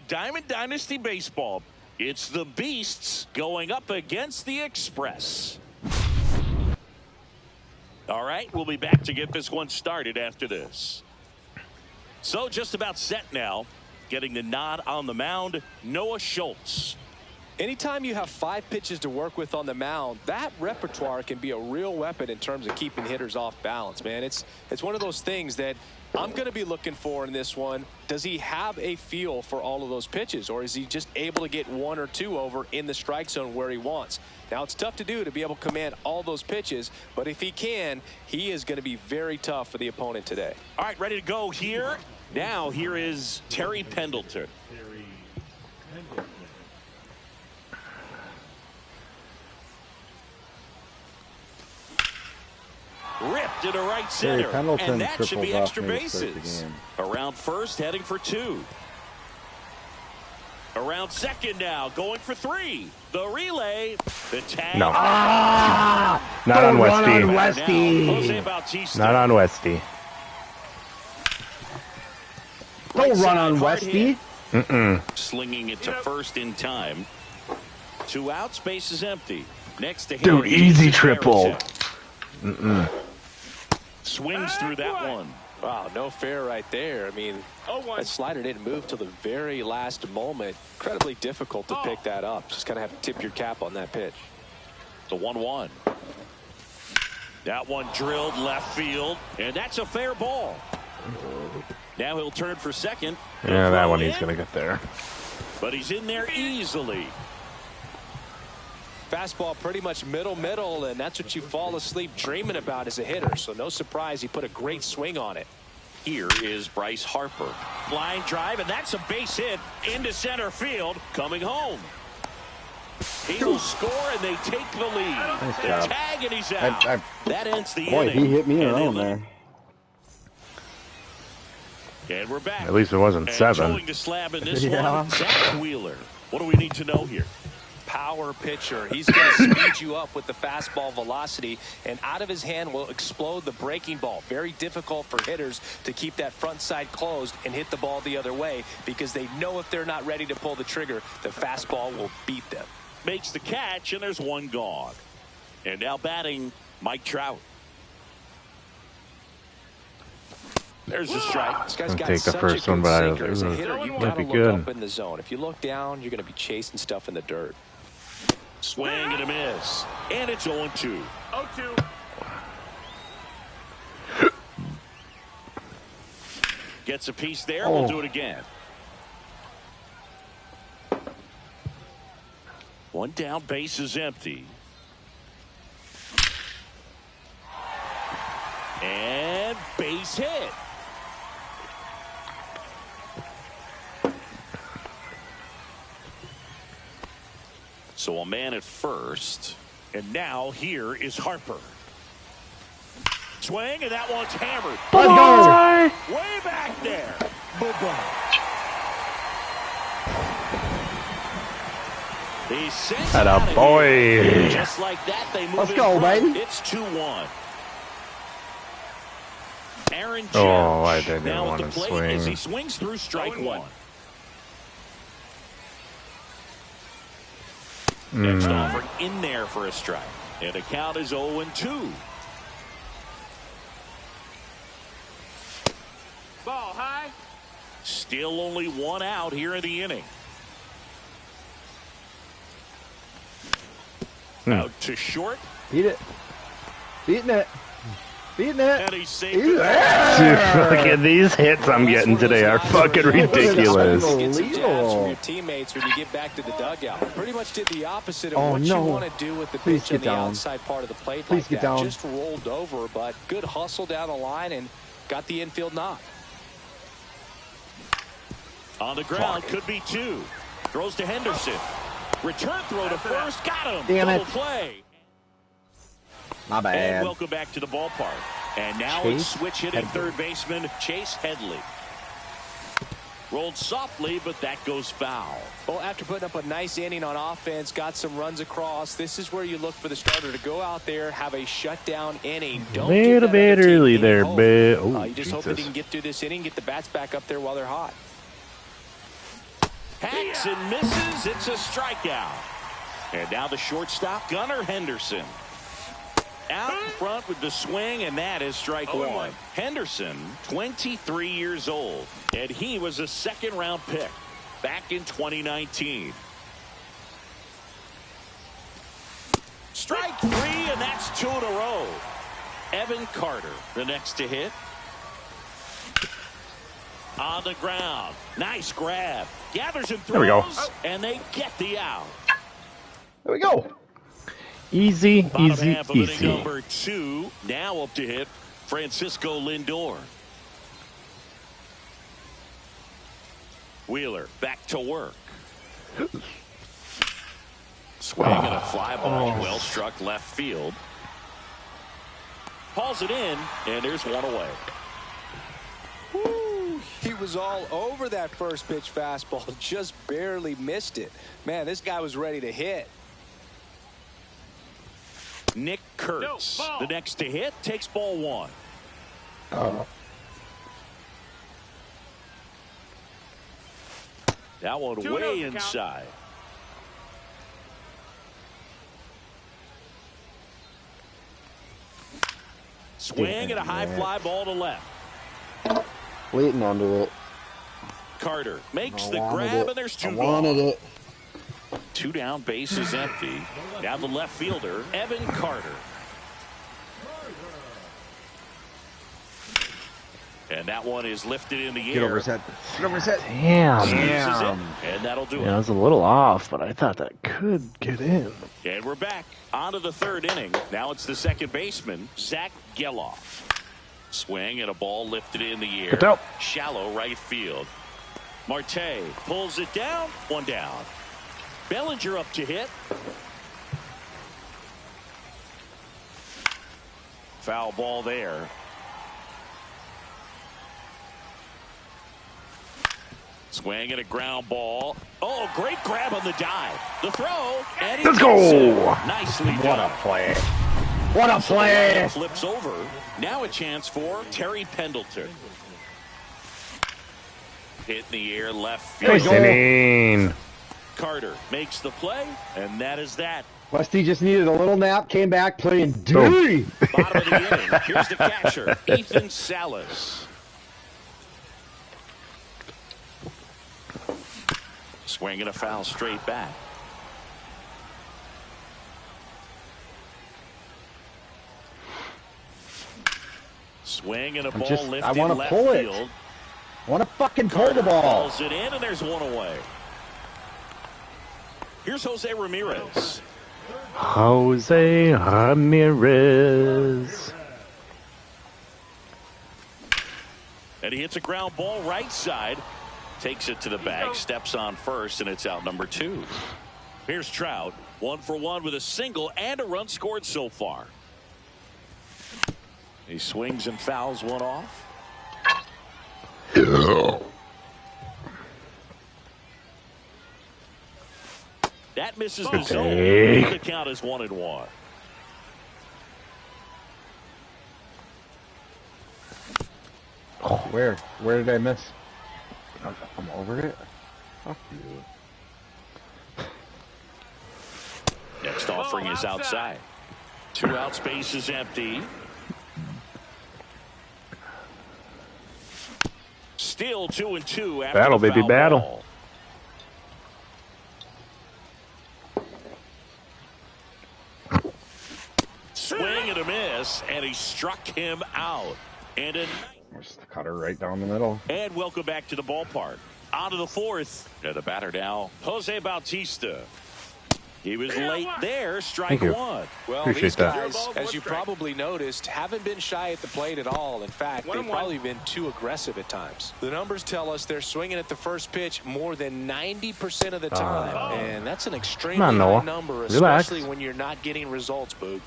Diamond Dynasty Baseball. It's the Beasts going up against the Express. All right, we'll be back to get this one started after this. So just about set now. Getting the nod on the mound, Noah Schultz. Anytime you have 5 pitches to work with on the mound, that repertoire can be a real weapon in terms of keeping hitters off balance, man. It's one of those things that I'm going to be looking for in this one. Does he have a feel for all of those pitches, or is he just able to get 1 or 2 over in the strike zone where he wants? Now, it's tough to do to be able to command all those pitches, but if he can, he is going to be very tough for the opponent today. All right, ready to go here. Now, here is Terry Pendleton. Ripped into right center, and that should be extra bases. Around first, heading for 2. Around second now, going for 3. The relay, the tag. No. Not on Westy. Not on Westy. Don't run on Westy. Slinging it to first in time. 2 outs, base is empty. Next to him. Dude, easy triple. Swings through that one. Wow, no fair right there. I mean, that slider didn't move till the very last moment. Incredibly difficult to pick that up. Just kind of have to tip your cap on that pitch. The 1-1. That one drilled left field, and that's a fair ball. Now he'll turn for second. Yeah, that one he's going to get there. But he's in there easily. Fastball pretty much middle, and that's what you fall asleep dreaming about as a hitter. So no surprise he put a great swing on it. Here is Bryce Harper. Flying drive, and that's a base hit into center field. Coming home. He will score, and they take the lead. Nice The job. tag, and he's out. That ends the Boy, inning. he hit me around there. And we're back. At least it wasn't And 7. Towing the slab in this Yeah. one, Zach Wheeler. What do we need to know here? Power pitcher. He's going to speed you up with the fastball velocity, and out of his hand will explode the breaking ball. Very difficult for hitters to keep that front side closed and hit the ball the other way, because they know if they're not ready to pull the trigger, the fastball will beat them. Makes the catch, and there's one gone. And now batting, Mike Trout. There's a strike. This guy's I'll got take the such first a one, good but sinker as a hitter. You might got to be look good. up in the zone. If you look down, you're going to be chasing stuff in the dirt. Swing and a miss. And it's 0-2. 0-2. Gets a piece there. We'll do it again. One down, base is empty. And base hit. So a man at first. And now here is Harper. Swing, and that one's hammered. Let's go. Way back there. He sends it out of Attaboy. here. Just like that, they move. Let's in go, front. baby. It's 2-1. Aaron Judge Oh, I didn't now want at the to plate as swing. he swings through strike 1. Next offer in there for a strike. And the count is 0-2. Ball high. Still only 1 out here in the inning. Out to short. Beat it. Beating it. Beating it. And he's saved Dude, it. Look at these hits I'm getting today are fucking ridiculous. Get some jabs from your teammates when you get back to the dugout. Pretty much did the opposite of what you want to do with the Please pitch get on the down. outside part of the plate. Please like get that. down. Just rolled over, but good hustle down the line and got the infield knock. On the ground, could be 2. Throws to Henderson. Return throw to first. Got him. Damn Double it. play. My And bad. welcome back to the ballpark. And now Chase it's switch hitting third baseman Chase Headley. Rolled softly, but that goes foul. Well, after putting up a nice inning on offense, got some runs across, this is where you look for the starter to go out there, have a shutdown inning. Don't give Little that bit other team early any there, hope. but oh, You just hope that he Jesus. can get through this inning, get the bats back up there while they're hot. Hacks and misses. It's a strikeout. And now the shortstop, Gunnar Henderson. Out in front with the swing, and that is strike one. Henderson, 23 years old, and he was a second-round pick back in 2019. Strike three, and that's 2 in a row. Evan Carter, the next to hit. On the ground. Nice grab. Gathers and throws. There we go. And they get the out. There we go. Easy, Bottom easy, half of inning easy. number 2. Now up to hit Francisco Lindor. Wheeler back to work. Swing and a fly ball. Well struck left field. Hauls it in, and there's one away. Woo, he was all over that first pitch fastball. Just barely missed it. Man, this guy was ready to hit. Nick Kurtz, the next to hit, takes ball 1. That one way inside. Swing and a high fly ball to left. Waiting under it. Carter makes the grab, and there's 2 gone. I wanted it. 2 down, bases empty. Now the left fielder, Evan Carter. And that one is lifted in the air. Get over his head. Get over his head. Damn. And that'll do Yeah, I it. was a little off, but I thought that could get in. And we're back on to the 3rd inning. Now it's the second baseman, Zach Geloff. Swing and a ball lifted in the air. Get out. Shallow right field. Marte pulls it down. 1 down. Bellinger up to hit. Foul ball there. Swing and a ground ball. Oh, great grab on the dive. The throw. And Let's go. Nicely done. What a play. What a play. Flips over. Now a chance for Terry Pendleton. Hit in the air left field. Nice inning. Carter makes the play, and that is that. Westy just needed a little nap, came back playing dirty. Bottom of the inning. Here's the catcher, Ethan Salas. Swing and a foul straight back. Swing and a ball lifted I want to left pull it. field. I want to fucking pull the ball. Pulls it in, and there's one away. Here's Jose Ramirez. Jose Ramirez. And he hits a ground ball right side. Takes it to the bag, steps on first, and it's out number 2. Here's Trout, 1 for 1 with a single and a run scored so far. He swings and fouls one off. That misses the zone. The count is 1-1. Where did I miss? I'm over it. Fuck you. Next offering is outside. 2 outs, base is empty. Still 2-2 after Battle, the baby, foul battle. ball. Swing and a miss, and he struck him out. And Just cut her right down the middle. And welcome back to the ballpark. On to the 4th. And the batter now, Jose Bautista. He was late there, strike Thank you. 1. Well, Appreciate these that. guys, as you probably noticed, haven't been shy at the plate at all. In fact, they've probably been too aggressive at times. The numbers tell us they're swinging at the first pitch more than 90% of the time. And that's an extremely Come on, Noah. high number, Relax. especially when you're not getting results, Boog.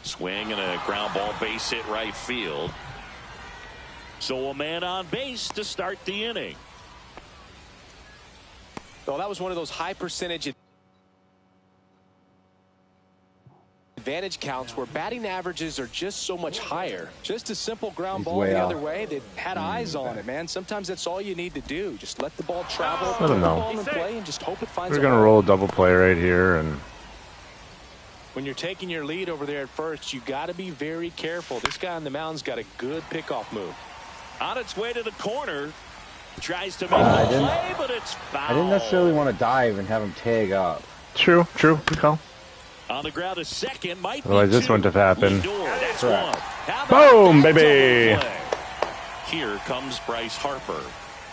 Swing and a ground ball base hit right field. So a man on base to start the inning. Well, that was one of those high percentage advantage counts where batting averages are just so much higher. Just a simple ground ball way the off. other way that had eyes on it, man. Sometimes that's all you need to do. Just let the ball travel, I put the don't know. ball in play, and just hope it finds We're a gonna hole. roll a double play right here, and When you're taking your lead over there at first, you got to be very careful. This guy on the mound's got a good pickoff move. On its way to the corner. Tries to make a play, but it's foul. I didn't necessarily want to dive and have him tag up. true. Good call. On the ground, a second might be Otherwise, this two. wouldn't have happened. Lindor, that's Correct. one. How about Boom, that baby. double play? Here comes Bryce Harper.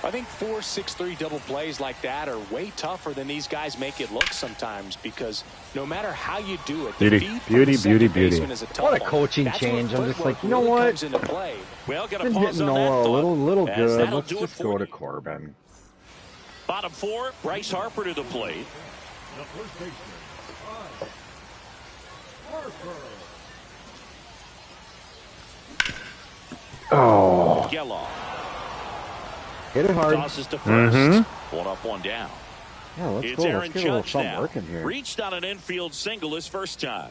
I think 4, 6, 3 double plays like that are way tougher than these guys make it look sometimes, because no matter how you do it, the Beauty, feed from beauty, the second beauty, beauty. baseman is a tough What a one. coaching That's where change. I'm just footwork like, you know really what? comes into play. Well, got to Been pause hitting on that Noah a thought, little as good. that'll Let's do it just for go to you. Corbin. Bottom 4, Bryce Harper to the plate. Oh, Geloff Hit it hard. tosses to first. One up, one down. Yeah, let's It's go. Aaron Let's get a little Judge something now. working here. Reached on an infield single his first time.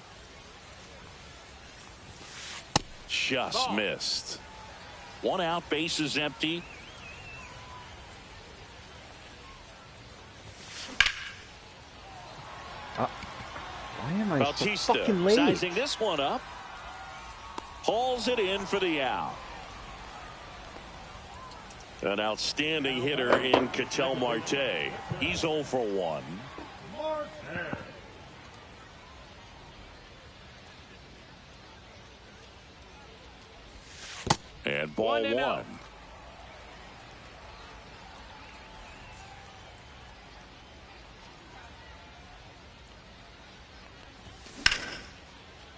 Just missed. One out, bases empty. Why am I so Bautista fucking late? sizing this one up. Hauls it in for the out. An outstanding hitter in Ketel Marte. He's 0 for 1. And ball 1.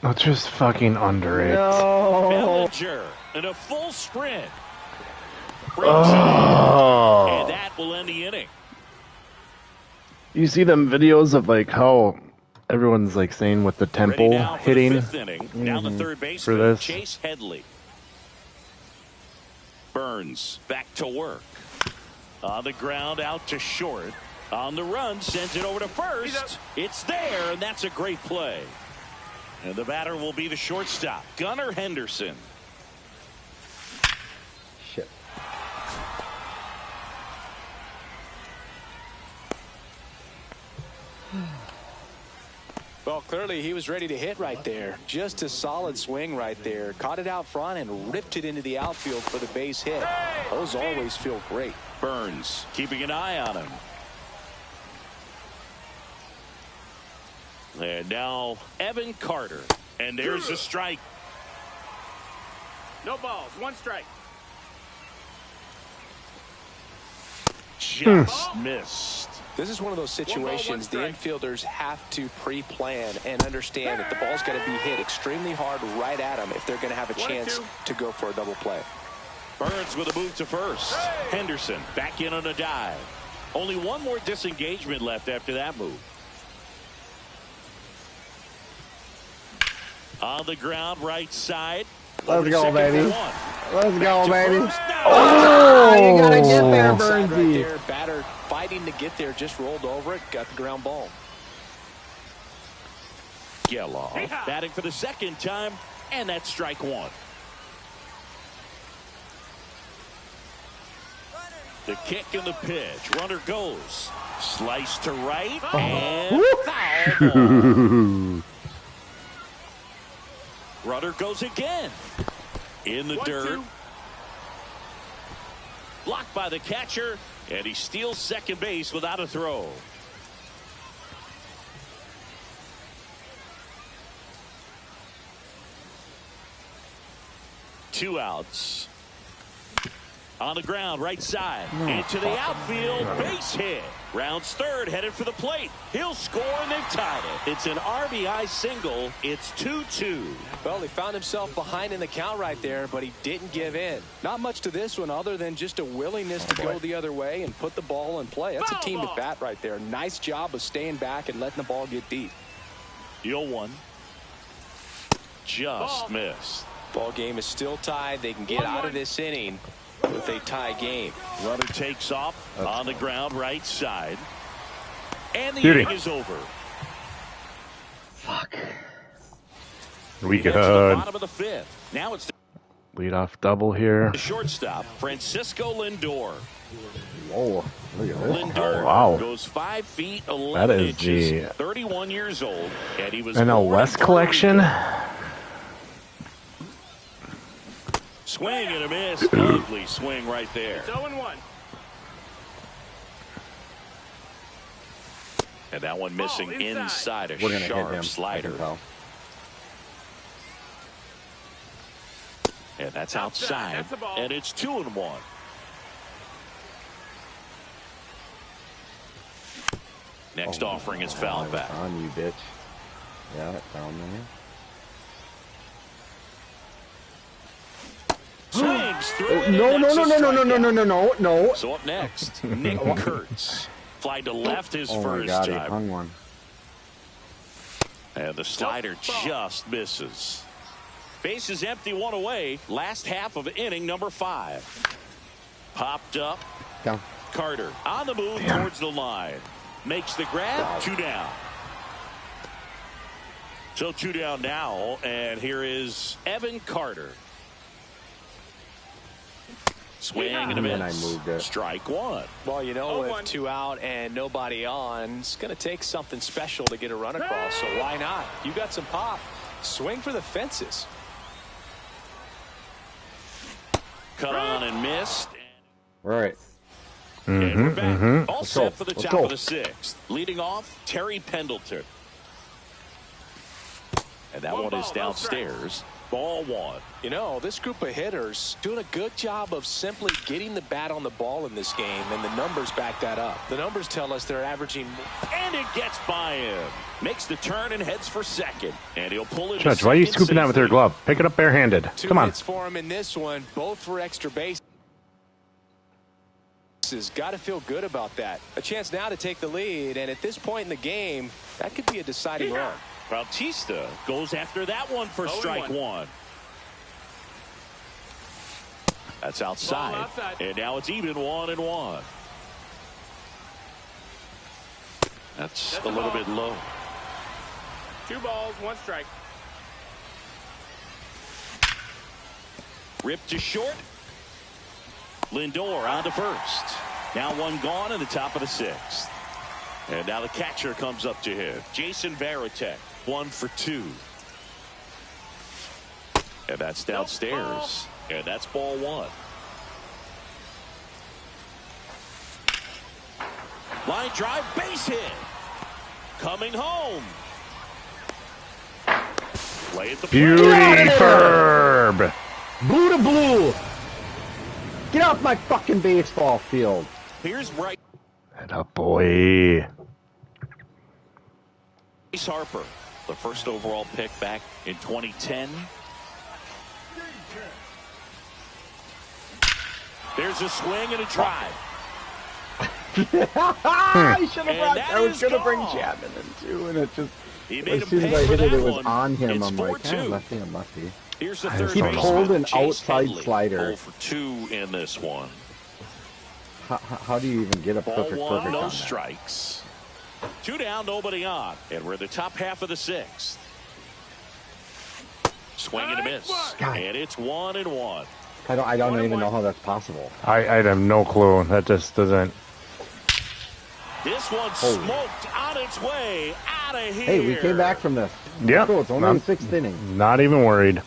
oh, just fucking under it. No. Bellinger in a full sprint. Brings it in, and Oh, that will end the inning. you see them videos of like how everyone's like saying with the Ready tempo now for hitting. the 5th inning. Now the third baseman, this. Chase Headley. Burns back to work. On the ground, out to short. On the run, sends it over to first. It's there, and that's a great play. And the batter will be the shortstop, Gunnar Henderson. Shit. Well, clearly he was ready to hit right there. Just a solid swing right there. Caught it out front and ripped it into the outfield for the base hit. Those always feel great. Burns keeping an eye on him. And now Evan Carter. And there's a strike. No balls, 1 strike. Just missed. This is one of those situations the infielders have to pre-plan and understand that the ball's got to be hit extremely hard right at them if they're going to have a chance to go for a double play. Burns with a move to first. Henderson back in on a dive. Only one more disengagement left after that move. On the ground, right side. Let's go, baby. Let's go, baby. Oh, You gotta get there, Side right Burnsy. there, batter fighting to get there, just rolled over it, got the ground ball. Geloff batting for the second time, and that's strike 1. The kick and the pitch. Runner goes. Slice to right, and foul ball. Runner goes again. In the dirt. Blocked by the catcher, and he steals second base without a throw. Two outs. On the ground, right side. Into the outfield, base hit. Rounds third, headed for the plate. He'll score, and they've tied it. It's an RBI single. It's 2-2. Well, he found himself behind in the count right there, but he didn't give in. Not much to this one other than just a willingness to go the other way and put the ball in play. That's a team at bat right there. Nice job of staying back and letting the ball get deep. Deal 1. Just missed. Ball game is still tied. They can get out of this inning with a tie game. Runner takes off on the ground, right side. And the Beauty. inning is over. Fuck. We He gets to the good. bottom of the fifth. Now it's Leadoff double here. the shortstop, Francisco Lindor. Whoa, look at this. Lindor Wow. goes 5 feet 11 That is inches, the 31 years old, and he was NL born in West Puerto collection. Rico. Swing and a miss. Ugly swing right there. 0-1. And that one missing Ball inside. inside a We're gonna hit sharp him. I slider. can tell. And that's Outside. outside. That's the ball. And it's 2-1. Next offering is fouled back. On you, bitch. Yeah, it's down there. Swings through it. No, and no, that's no, a no, no, no, no, strikeout. no, no, no, no. So up next, Nick Kurtz. Fly to left his Oh my first God, he time. hung one. And the slider just misses. Base is empty, one away. Last half of inning number 5. Popped up. Down. Carter on the move towards the line. Makes the grab. 2 down. So 2 down now. And here is Evan Carter. Swing and a And I miss. moved it. Strike 1. Well, you know, with 0-1. 2 out and nobody on, it's going to take something special to get a run across. So why not? You got some pop. Swing for the fences. Cut on and missed. All right. And we're back. All Let's set go. for the Let's top go. of the 6th. Leading off, Terry Pendleton. And that one is downstairs. Ball 1. You know, this group of hitters doing a good job of simply getting the bat on the ball in this game, and the numbers back that up. The numbers tell us they're averaging. And it gets by him. Makes the turn and heads for second. And he'll pull it. Judge, why are you scooping that with your glove? Pick it up barehanded. 2 Come on. hits for him in this one, both for extra bases. Got to feel good about that. A chance now to take the lead, and at this point in the game, that could be a deciding run. Bautista goes after that one for strike 1. That's outside. Ball outside. And now it's even 1-1. That's a little bit low. 2 balls, 1 strike. Ripped to short. Lindor on to first. Now 1 gone in the top of the 6th. And now the catcher comes up to him. Jason Varitek, 1 for 2. And that's downstairs. And that's ball 1. Line drive, base hit. Coming home. Play at the Beauty plate. Ferb. Blue to blue. Get off my fucking baseball field. Here's Bryce That boy. Harper, the first overall pick back in 2010. There's a swing and a drive. I should have And brought. that I was is gonna bring gone. Chapman in too, and it just. He made As him soon as pay I for hit it, that it was one. on him. It's I'm like, 4-2. lefty and lefty. Here's the I third just baseman, pulled an Chase outside Headley. slider. 0 for 2 in this one. How do you even get a Ball perfect 1, on no that? strikes. 2 down, nobody on. And we're in the top half of the 6th. Swing and a miss. God. And it's 1-1. I don't even know how that's possible. I have no clue. That just doesn't. This one smoked on its way out of here. Hey, we came back from this. Yep. Cool, it's only the 6th inning. Not even worried.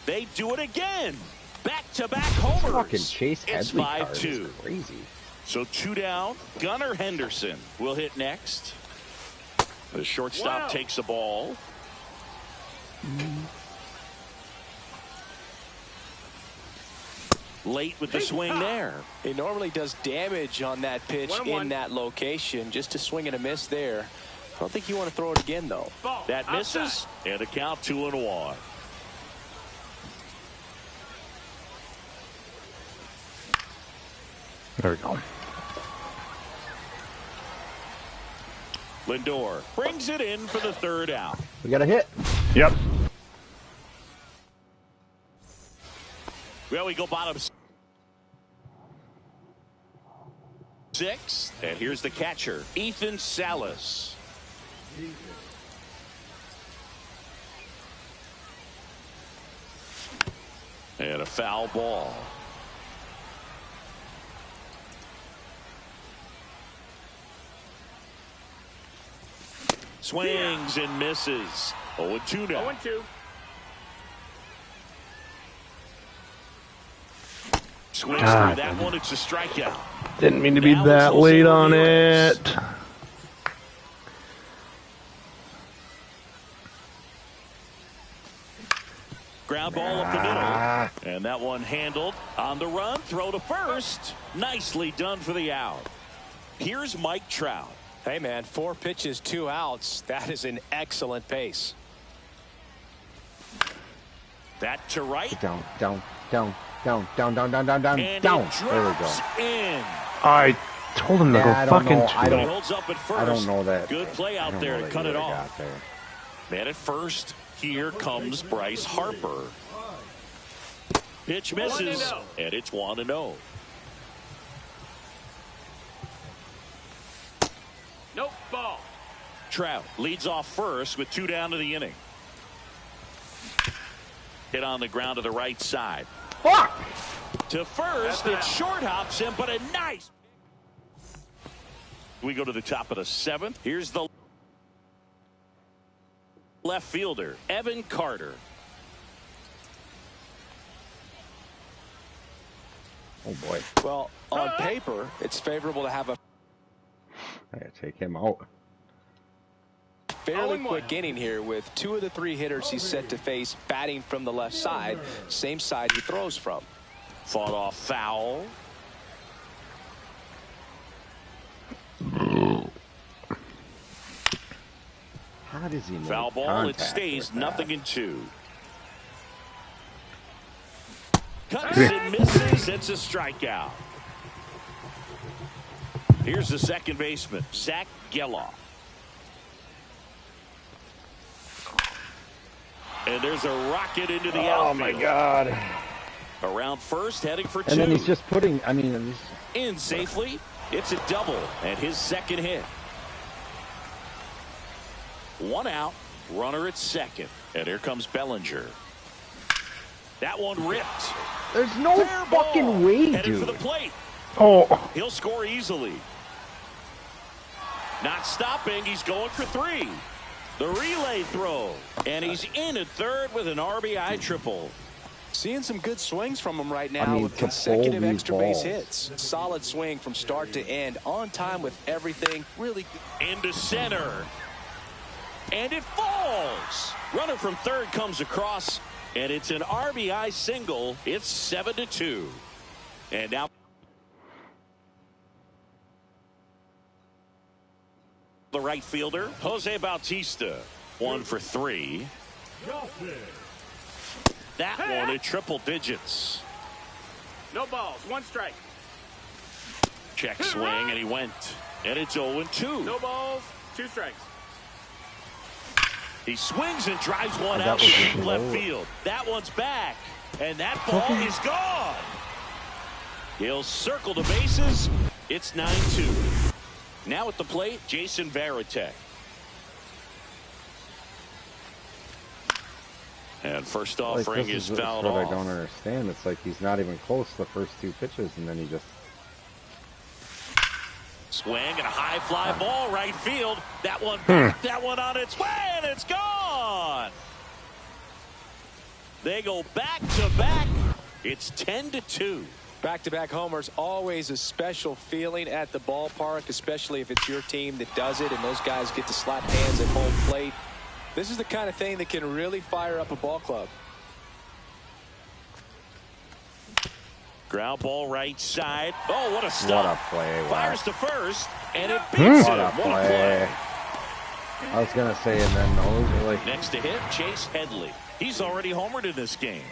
They do it again. Back-to-back homers. Fucking Chase It's Headley card 5-2. is crazy. So 2 down. Gunnar Henderson will hit next. The shortstop Wow. takes the ball. Late with the swing there. He normally does damage on that pitch 1-1. in that location. Just a swing and a miss there. I don't think you want to throw it again, though. Ball. That misses. Outside. And a count 2-1. There we go. Lindor brings it in for the 3rd out. We got a hit. Yep. Well, we go bottom 6. And here's the catcher, Ethan Salas. And a foul ball. Swings and misses. 0-2 now. 0-2. Swings God. through that one. It's a strikeout. Didn't mean to be Now that it's late Jose on Ramirez. it. Ground ball up the middle. And that one handled on the run. Throw to first. Nicely done for the out. Here's Mike Trout. Hey, man, 4 pitches, 2 outs. That is an excellent pace. That to right. Down, down, down, down, down, down, down, down, down, And down. it There we go. drops in. I told him to Yeah, I go don't fucking know. to I But don't- he holds up at first. I don't know that. Good play I out don't there know to that cut he it would've off. got there. Man at first. Here comes Bryce Harper. Pitch misses. 1-0. And it's 1-0. Nope, ball. Trout leads off first with 2 down to the inning. Hit on the ground to the right side. Fuck! To first, it short hops him, but a nice. We go to the top of the 7th. Here's the left fielder, Evan Carter. Oh boy, Well, on paper, it's favorable to have a I gotta take him out. fairly 0-1. quick inning here with 2 of the 3 hitters he's set to face batting from the left side, same side he throws from. Fought off foul. How does he make Foul ball. It contact stays with that? 0-2. Cuts and misses. It's a strikeout. Here's the second baseman, Zach Geloff. And there's a rocket into the outfield. Oh my God! Around first, heading for 2. And then he's just putting. I mean, he's, In safely. It's a double and his second hit. 1 out. Runner at second. And here comes Bellinger. That one ripped. there's no Fair ball. fucking way, Headed for dude. the plate. Oh, He'll score easily. Not stopping. He's going for 3. The relay throw. And he's in at third with an RBI triple. Seeing some good swings from him right now I mean, with to pull consecutive these extra base balls. hits. Solid swing from start to end. On time with everything. Really good. Into center. And it falls. Runner from third comes across. And it's an RBI single. It's 7-2. And now the right fielder, Jose Bautista. 1 for 3. That one at triple digits. No balls. 1 strike. Check swing, and he went. And it's 0-2. No balls. 2 strikes. He swings and drives one that out to was deep just left low. field. That one's back. And that ball is gone. He'll circle the bases. It's 9-2. Now at the plate, Jason Varitek. And first Like, offering this is is fouled what off. I don't understand. It's like he's not even close the first 2 pitches, and then he just. Swing and a high fly ball right field. That one back, that one on its way, and it's gone. They go back to back. It's 10-2. Back-to-back homers, always a special feeling at the ballpark, especially if it's your team that does it and those guys get to slap hands at home plate. This is the kind of thing that can really fire up a ball club. Ground ball right side. Oh, what a What stop. a play! Wow. Fires to first, and it beats What him. a What a play! play. I was gonna say, and then those are like. Next to hit, Chase Headley. He's already homered in this game.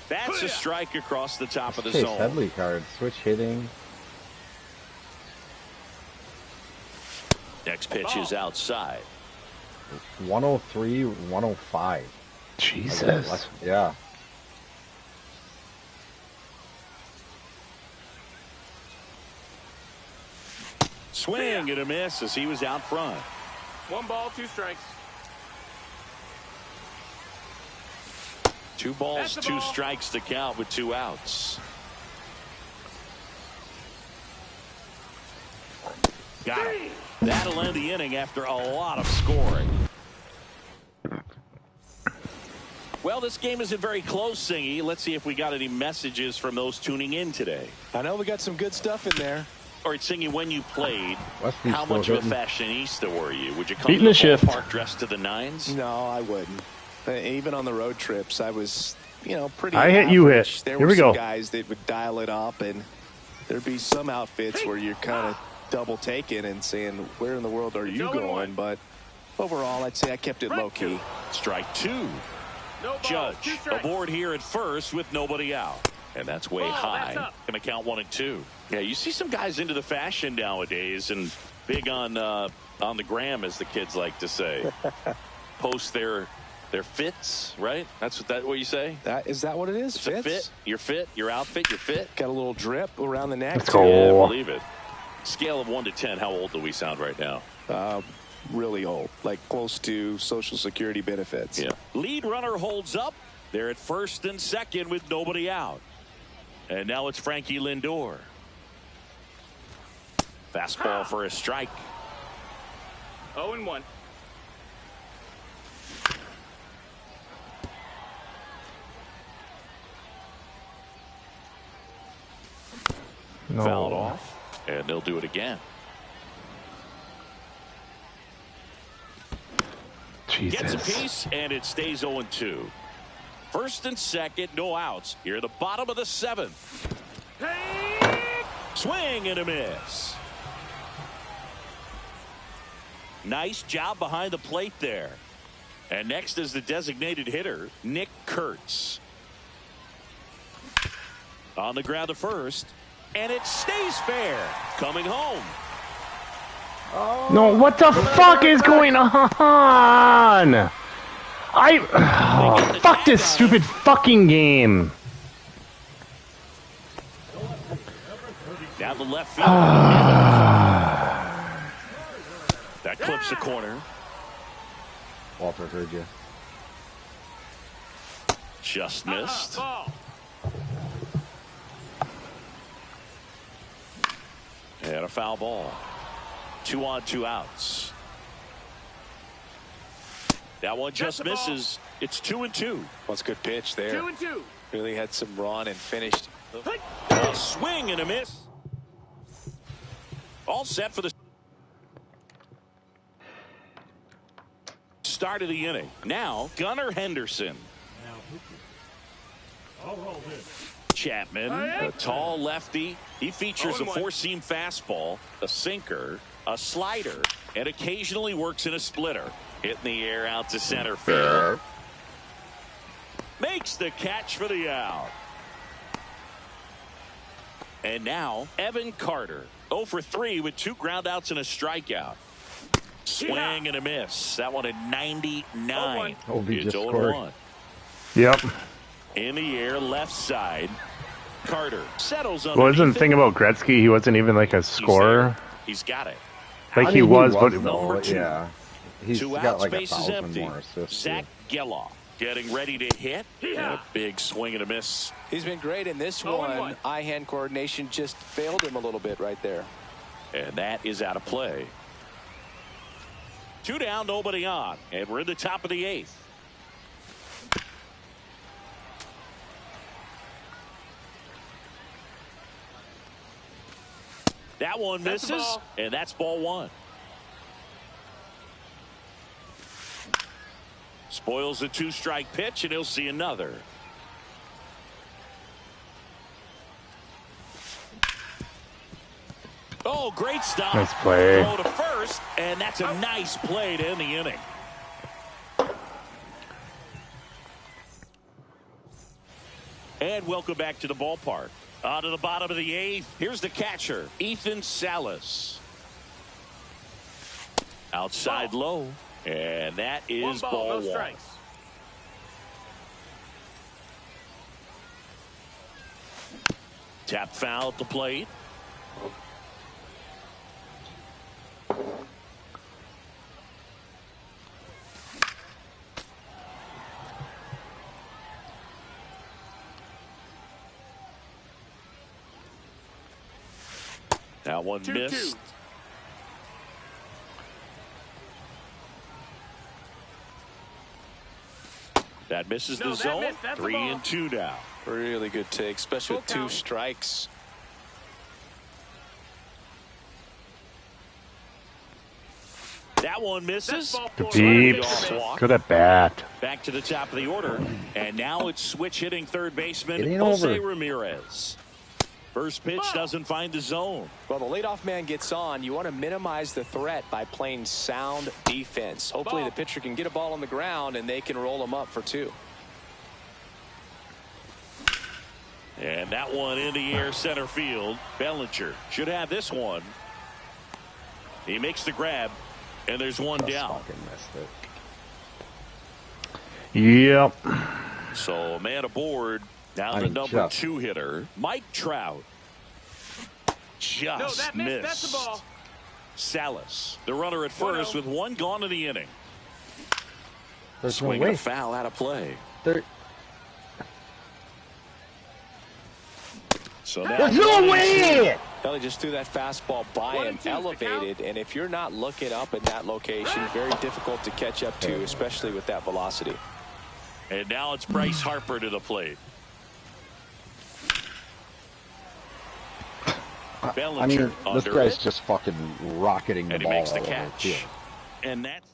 That's a strike across the top of the Chase zone. Headley card, switch hitting. Next pitch is outside. 103, 105. Jesus. Yeah. Swing and a miss as he was out front. 1 ball, 2 strikes. 2 balls, 2 strikes to count with 2 outs. Got it. That'll end the inning after a lot of scoring. Well, this game isn't very close, Singy. Let's see if we got any messages from those tuning in today. I know we got some good stuff in there. All right, Singy, when you played, Wesley's how still much of a hitting. fashionista were you? Would you come Beating to the the shift. ballpark dressed to the nines? No, I wouldn't. Even on the road trips, I was, pretty I hit, you average. hit. There Here were we some go. guys that would dial it up, and there'd be some outfits where you're kind of double taking and saying, where in the world are you 0-1. going? But overall, I'd say I kept it low key. Strike 2. No balls, 2 Judge strikes. aboard here at first with nobody out. And that's way Ball, high. that's up. Going to count 1 and 2. Yeah, you see some guys into the fashion nowadays and big on the gram, as the kids like to say. Post their fits, right? That's what you say? Is that what it is? It's a fit. Your fit, your outfit, your fit. Got a little drip around the neck. Let's too. go. Yeah, Oh. believe it. Scale of 1 to 10, how old do we sound right now? Really old, like close to Social Security benefits. Yeah. Lead runner holds up. They're at first and second with nobody out. And now it's Frankie Lindor. Fastball for a strike. 0-1. No. Fouled off. And they'll do it again. Gets a Jesus. piece, and it stays 0-2. First and second, no outs. Here at the bottom of the 7th. Swing and a miss. Nice job behind the plate there. And next is the designated hitter, Nick Kurtz. On the ground to first, and it stays fair. Coming home. No, what the fuck is going on? Fuck this stupid fucking game. Down the left field. That clips the corner. Walter heard you. Just missed. Ball. And a foul ball. 2 on, 2 outs. That one just That's the ball. misses. It's 2-2. What's a good pitch there? 2-2. Really had some run and finished. A swing and a miss. All set for the start of the inning. Now, Gunnar Henderson. Chapman, a tall lefty. He features a 0-1. 4-seam fastball, a sinker, a slider, and occasionally works in a splitter. Hitting the air out to center field. Makes the catch for the out. And now, Evan Carter. 0 for 3 with 2 groundouts and a strikeout. Swing and a miss. That one at 99. OB It's just 0-1. scored. Yep. In the air, left side. Carter settles on. What was the thing about Gretzky? He wasn't even like a scorer. He's got it. Like I he mean, was, but Number 2. Yeah. He's 2 got outs, like base is 1,000 empty. more assists. Zach Geloff getting ready to hit. And a big swing and a miss. He's been great in this 0-1. one. Eye-hand coordination just failed him a little bit right there. And that is out of play. 2 down, nobody on. And we're in the top of the 8th. That one That's a misses, ball. and that's ball 1. Spoils a 2-strike pitch, and he'll see another. Oh, great stop. Nice play. Throw to first, and that's a nice play to end the inning. And welcome back to the ballpark. On to the bottom of the 8th. Here's the catcher, Ethan Salas. Outside low. And that is 1 ball, ball no 1. strikes. Tap foul at the plate. That one 2-2. missed. That misses the zone. missed. That's a 3-2 now. Really good take, especially with Full 2 count. strikes. That one misses. That's ball four. Deep. Walk. Good at bat. Back to the top of the order. And now it's switch hitting third baseman It ain't Jose over. Ramirez. First pitch doesn't find the zone. Well, the leadoff man gets on. You want to minimize the threat by playing sound defense. Hopefully the pitcher can get a ball on the ground and they can roll him up for 2. And that one in the air center field. Bellinger should have this one. He makes the grab, and there's one Just down. fucking missed it. Yep. So man aboard. Now I the mean, number just. 2 hitter, Mike Trout. No, Just that missed. That's the missed. ball. Salas, the runner at first 1-0. with 1 gone in the inning. There's no Swing and a way. foul out of play. There, So now there's no way! Kelly just threw that fastball by 1-2 him, is the elevated, and if you're not looking up in that location, very difficult to catch up to, especially with that velocity. And now it's Bryce Harper to the plate. Bellinger I mean, this under guy's it, just fucking rocketing the and he ball makes the all over catch. field. And that's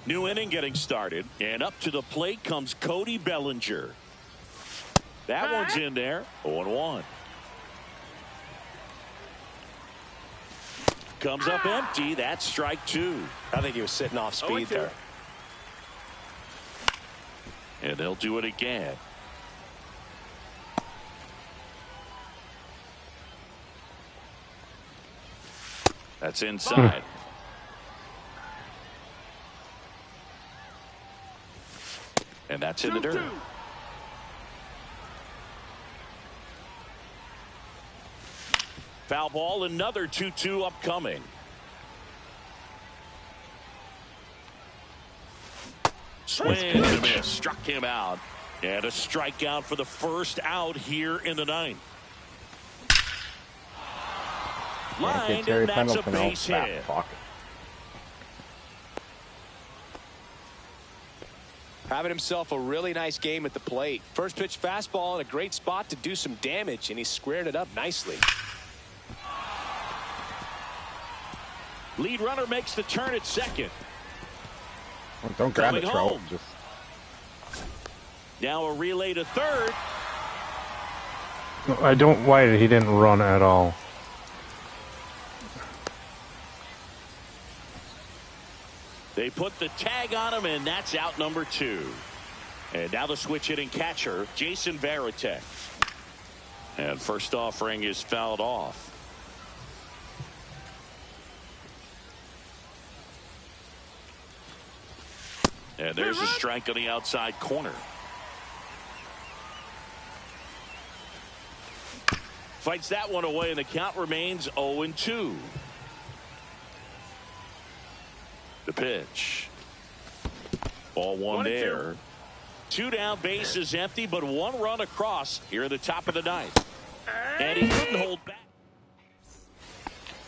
new inning getting started. And up to the plate comes Cody Bellinger. That one's in there. 0-1. Comes up empty. That's strike 2. I think he was sitting off speed 0-2. there. And they'll do it again. That's inside. And that's in the dirt. 2-2. Foul ball, another 2-2 upcoming. Swing and a miss. Struck him out. And a strikeout for the first out here in the 9th. Can't Lined, get Terry and that's a Pendleton out. base That hit. fuck. Having himself a really nice game at the plate. First pitch fastball in a great spot to do some damage, and he squared it up nicely. Lead runner makes the turn at second. Well, don't grab it, Coming Trout. home. Just Now a relay to third. I don't. Why he didn't run at all? They put the tag on him, and that's out number 2. And now the switch hitting catcher, Jason Varitek. And first offering is fouled off. And there's a strike on the outside corner. Fights that one away, and the count remains 0-2. The pitch. Ball 1 there. 2 down, base is empty, but 1 run across here in the top of the 9th. And he couldn't hold back.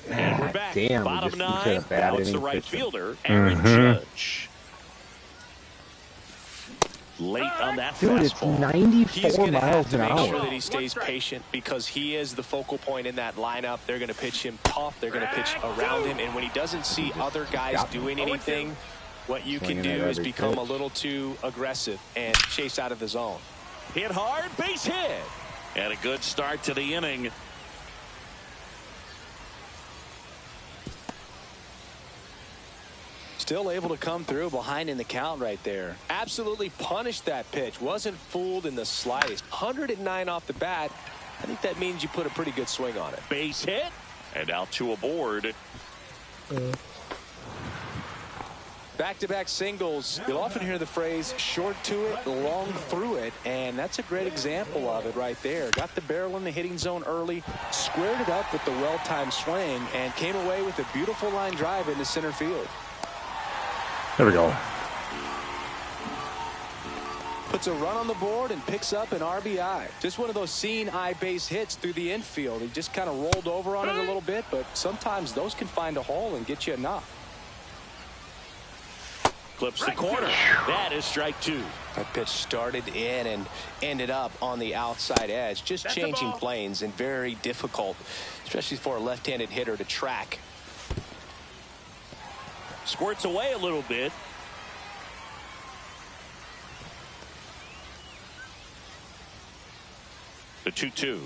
And we're back. damn, we Bottom just 9. had a bad Now it's the inning right pitching. fielder, Aaron Judge. Late on that dude, it's fastball. He's 94 going to have miles to an make sure hour. that he stays patient because he is the focal point in that lineup. They're going to pitch him tough. They're going to pitch around him. And when he doesn't see other guys doing anything, what you can Swinging do at is every become a pitch. little too aggressive and chase out of the zone. Hit hard, base hit. And a good start to the inning. Still able to come through behind in the count right there. Absolutely punished that pitch. Wasn't fooled in the slightest. 109 off the bat. I think that means you put a pretty good swing on it. Base hit. And now 2 aboard. Back-to-back singles. You'll often hear the phrase short to it, long through it, and that's a great example of it right there. Got the barrel in the hitting zone early, squared it up with the well-timed swing, and came away with a beautiful line drive into center field. There we go. puts a run on the board and picks up an RBI. Just one of those seeing eye base hits through the infield. He just kind of rolled over on it a little bit, but sometimes those can find a hole and get you enough. Clips the corner. That is strike 2. That pitch started in and ended up on the outside edge. Just changing planes and very difficult, especially for a left-handed hitter to track. Squirts away a little bit. The 2-2.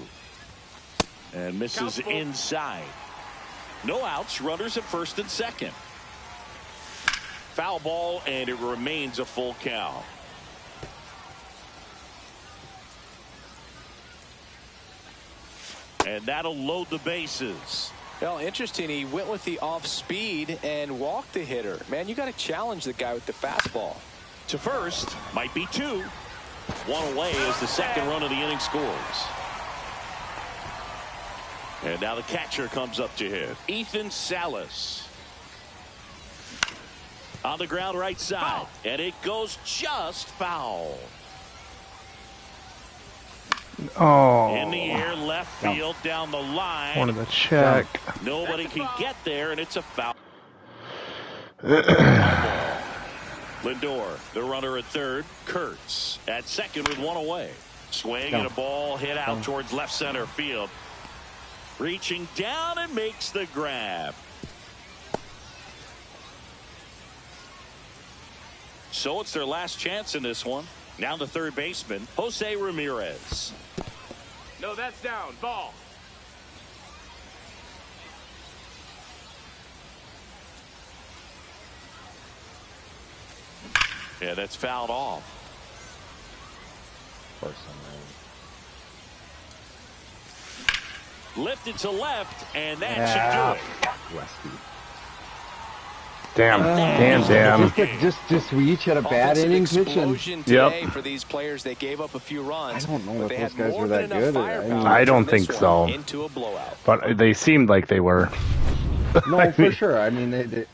And misses inside. No outs. Runners at first and second. Foul ball, and it remains a full count. And that'll load the bases. Well, interesting. He went with the off speed and walked the hitter. Man, you got to challenge the guy with the fastball. To first, might be 2. 1 away as the second run of the inning scores. And now the catcher comes up to hit. Ethan Salas. On the ground right side. And it goes just foul. Oh. In the air, left field, down the line. Wanted to check. Nobody can get there, and it's a foul. Lindor, the runner at third. Kurtz at second with 1 away. Swing and a ball hit out towards left center field. Reaching down and makes the grab. So it's their last chance in this one. Now the third baseman, Jose Ramirez. No, that's down. Ball. Yeah, that's fouled off. For some reason. Lifted to left, and that should do it. Westy. Damn. Just we each had a bad Offensive inning pitch, and explosion today for these players. They gave up a few runs. I don't know but if they those had guys more were than that enough good. firepower I to don't turn this think one so. into a blowout. But they seemed like they were. no, for sure. I mean, they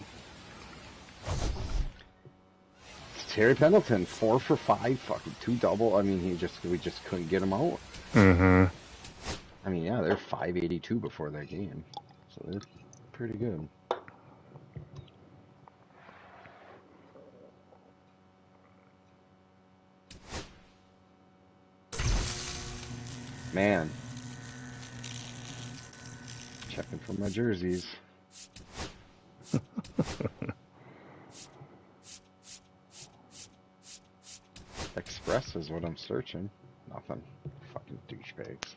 Terry Pendleton, 4 for 5, fucking 2 double. I mean, we just couldn't get him out. Mm-hmm. I mean, yeah, they're 582 before that game, so they're pretty good. Man, checking for my jerseys. Express is what I'm searching. Nothing. Fucking douchebags.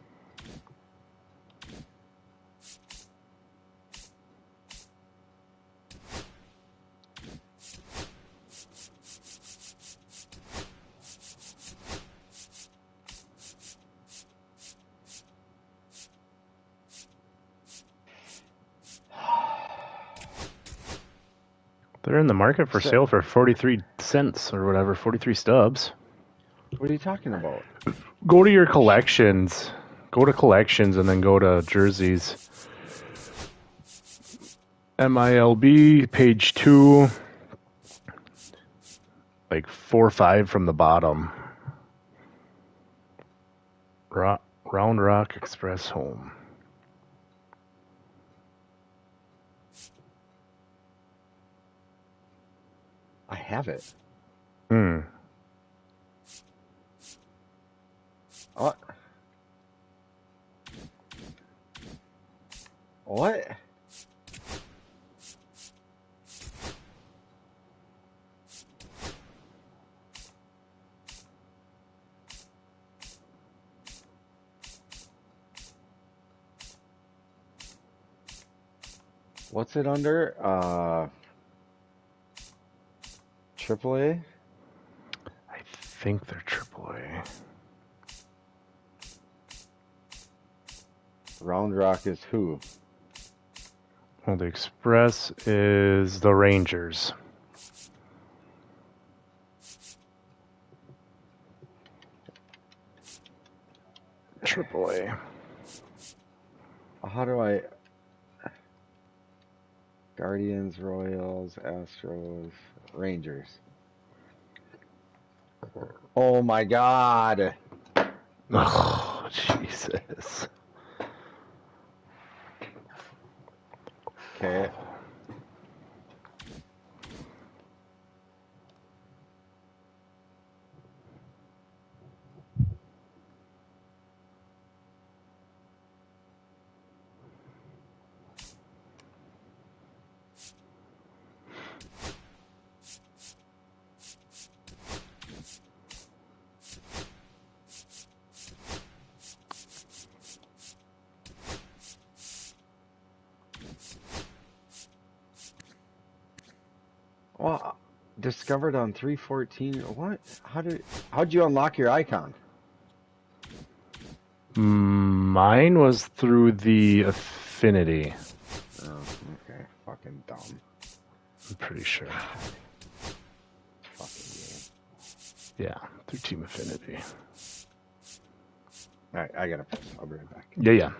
They're in the market for sale for 43 cents or whatever, 43 stubs. What are you talking about? Go to your collections. Go to collections and then go to jerseys. MILB, page 2. Like 4 or 5 from the bottom. Round Rock Express Home. I have it. What? What? What's it under? AAA? I think they're AAA. Round Rock is who? Well, the Express is the Rangers. AAA. How do I... Guardians, Royals, Astros, Rangers. Oh my god. Oh, Jesus. Okay. Well, discovered on 314. What? How'd you unlock your icon? Mine was through the Affinity. Oh, okay. Fucking dumb. I'm pretty sure. Fucking Yeah, through Team Affinity. game. Alright, I gotta piss. I'll be right back. Yeah, yeah.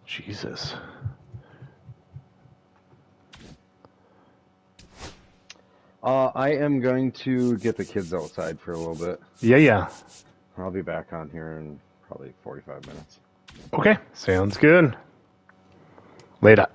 Jesus. I am going to get the kids outside for a little bit. Yeah. I'll be back on here in probably 45 minutes. Okay, sounds good. Later.